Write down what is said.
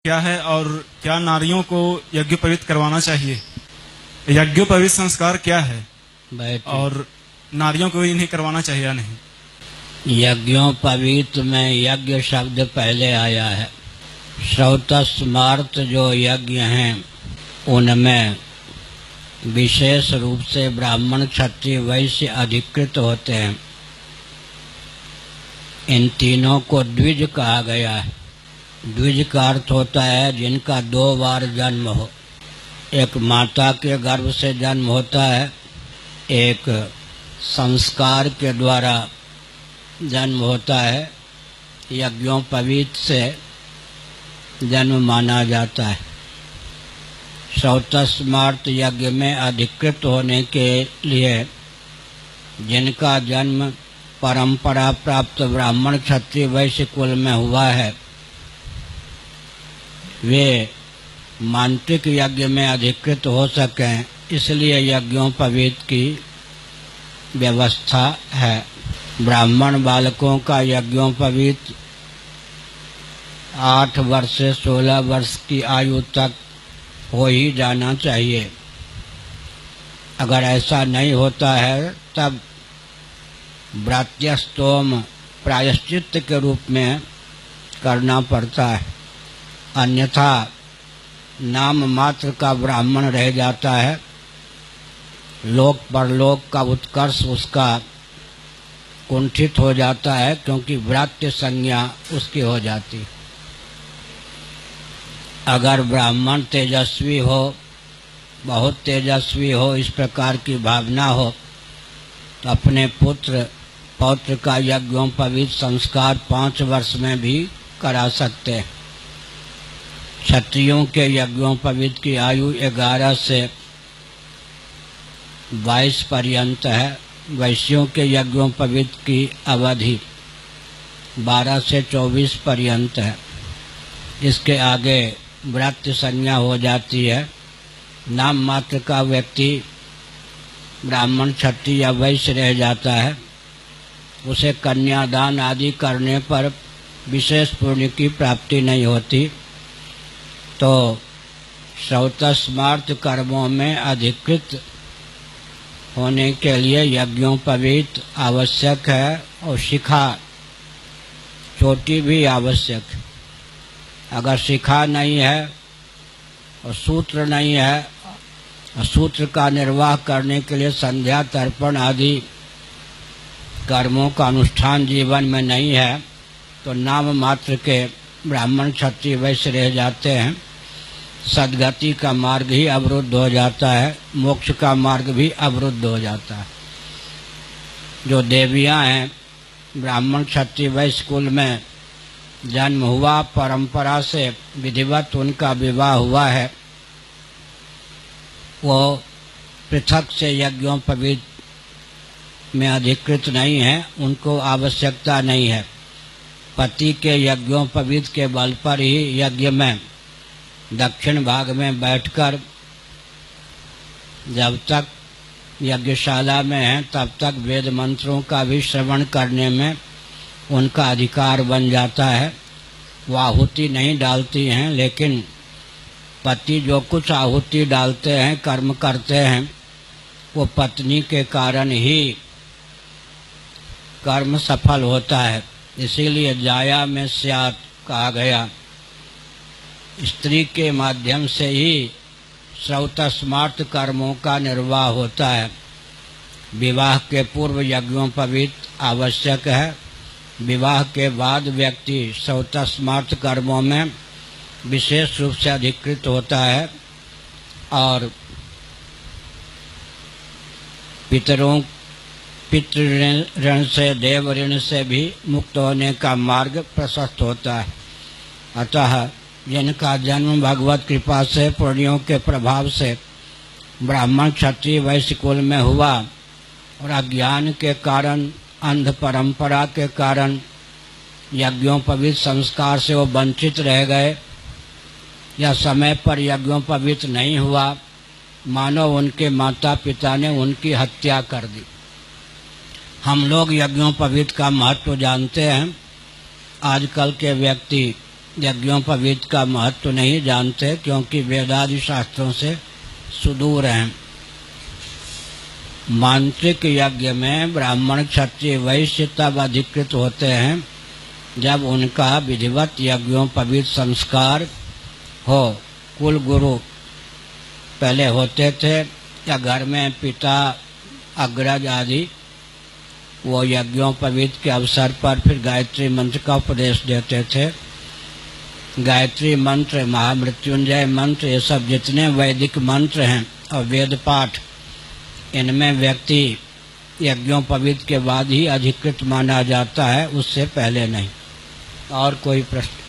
क्या है और क्या नारियों को यज्ञोपवीत करवाना चाहिए? यज्ञोपवीत संस्कार क्या है और नारियों को इन्हें करवाना चाहिए या नहीं? यज्ञोपवीत में यज्ञ शब्द पहले आया है। श्रौतस्मार्त जो यज्ञ हैं उनमें विशेष रूप से ब्राह्मण क्षत्रिय वैश्य अधिकृत होते हैं। इन तीनों को द्विज कहा गया है। द्विज का अर्थ होता है जिनका 2 बार जन्म हो। एक माता के गर्भ से जन्म होता है, एक संस्कार के द्वारा जन्म होता है, यज्ञोपवीत से जन्म माना जाता है। श्रौतस्मार्त यज्ञ में अधिकृत होने के लिए जिनका जन्म परंपरा प्राप्त ब्राह्मण क्षत्रिय वैश्य कुल में हुआ है वे मांत्रिक यज्ञ में अधिकृत हो सकें, इसलिए यज्ञोपवीत की व्यवस्था है। ब्राह्मण बालकों का यज्ञोपवीत 8 वर्ष से 16 वर्ष की आयु तक हो ही जाना चाहिए। अगर ऐसा नहीं होता है तब व्रात्यस्तोम प्रायश्चित्त के रूप में करना पड़ता है, अन्यथा नाम मात्र का ब्राह्मण रह जाता है। लोक परलोक का उत्कर्ष उसका कुंठित हो जाता है, क्योंकि व्रात्य संज्ञा उसकी हो जाती। अगर ब्राह्मण तेजस्वी हो, बहुत तेजस्वी हो, इस प्रकार की भावना हो तो अपने पुत्र पौत्र का यज्ञोपवीत संस्कार 5 वर्ष में भी करा सकते हैं। क्षत्रियों के यज्ञोपवीत की आयु 11 से 22 पर्यंत है। वैश्यों के यज्ञोपवीत की अवधि 12 से 24 पर्यंत है। इसके आगे व्रात्य संज्ञा हो जाती है। नाम मात्र का व्यक्ति ब्राह्मण क्षत्रिय या वैश्य रह जाता है। उसे कन्यादान आदि करने पर विशेष पुण्य की प्राप्ति नहीं होती। तो श्रौतस्मार्त कर्मों में अधिकृत होने के लिए यज्ञोपवीत आवश्यक है और शिखा चोटी भी आवश्यक है। अगर शिखा नहीं है और सूत्र नहीं है और सूत्र का निर्वाह करने के लिए संध्या तर्पण आदि कर्मों का अनुष्ठान जीवन में नहीं है तो नाम मात्र के ब्राह्मण क्षत्रिय वैश्य रह जाते हैं। सद्गति का मार्ग ही अवरुद्ध हो जाता है, मोक्ष का मार्ग भी अवरुद्ध हो जाता है। जो देवियां हैं ब्राह्मण क्षत्रिय वैश्य कुल में जन्म हुआ, परंपरा से विधिवत उनका विवाह हुआ है, वो पृथक से यज्ञोपवीत में अधिकृत नहीं है, उनको आवश्यकता नहीं है। पति के यज्ञोपवीत के बल पर ही यज्ञ में दक्षिण भाग में बैठकर जब तक यज्ञशाला में हैं तब तक वेद मंत्रों का भी श्रवण करने में उनका अधिकार बन जाता है। वो आहुति नहीं डालती हैं, लेकिन पति जो कुछ आहुति डालते हैं, कर्म करते हैं, वो पत्नी के कारण ही कर्म सफल होता है। इसीलिए जाया में स्यात् कहा गया। स्त्री के माध्यम से ही श्रौतस्मार्त कर्मों का निर्वाह होता है। विवाह के पूर्व यज्ञोपवीत आवश्यक है। विवाह के बाद व्यक्ति श्रौतस्मार्त कर्मों में विशेष रूप से अधिकृत होता है और पितृ से देव ऋण से भी मुक्त होने का मार्ग प्रशस्त होता है। अतः जिनका जन्म भगवत कृपा से पुण्यों के प्रभाव से ब्राह्मण क्षत्रिय वैश्य कुल में हुआ और अज्ञान के कारण, अंध परंपरा के कारण यज्ञोपवीत संस्कार से वो वंचित रह गए या समय पर यज्ञोपवीत नहीं हुआ, मानो उनके माता पिता ने उनकी हत्या कर दी। हम लोग यज्ञोपवीत का महत्व जानते हैं। आजकल के व्यक्ति यज्ञोपवीत का महत्व नहीं जानते, क्योंकि वेदादि शास्त्रों से सुदूर हैं। मांत्रिक यज्ञ में ब्राह्मण क्षत्रिय वैश्य तब अधिकृत होते हैं जब उनका विधिवत यज्ञोपवीत संस्कार हो। कुल गुरु पहले होते थे या घर में पिता अग्रज आदि, वो यज्ञोपवीत के अवसर पर फिर गायत्री मंत्र का उपदेश देते थे। गायत्री मंत्र, महामृत्युंजय मंत्र, ये सब जितने वैदिक मंत्र हैं और वेद पाठ, इनमें व्यक्ति यज्ञोपवीत के बाद ही अधिकृत माना जाता है, उससे पहले नहीं। और कोई प्रश्न?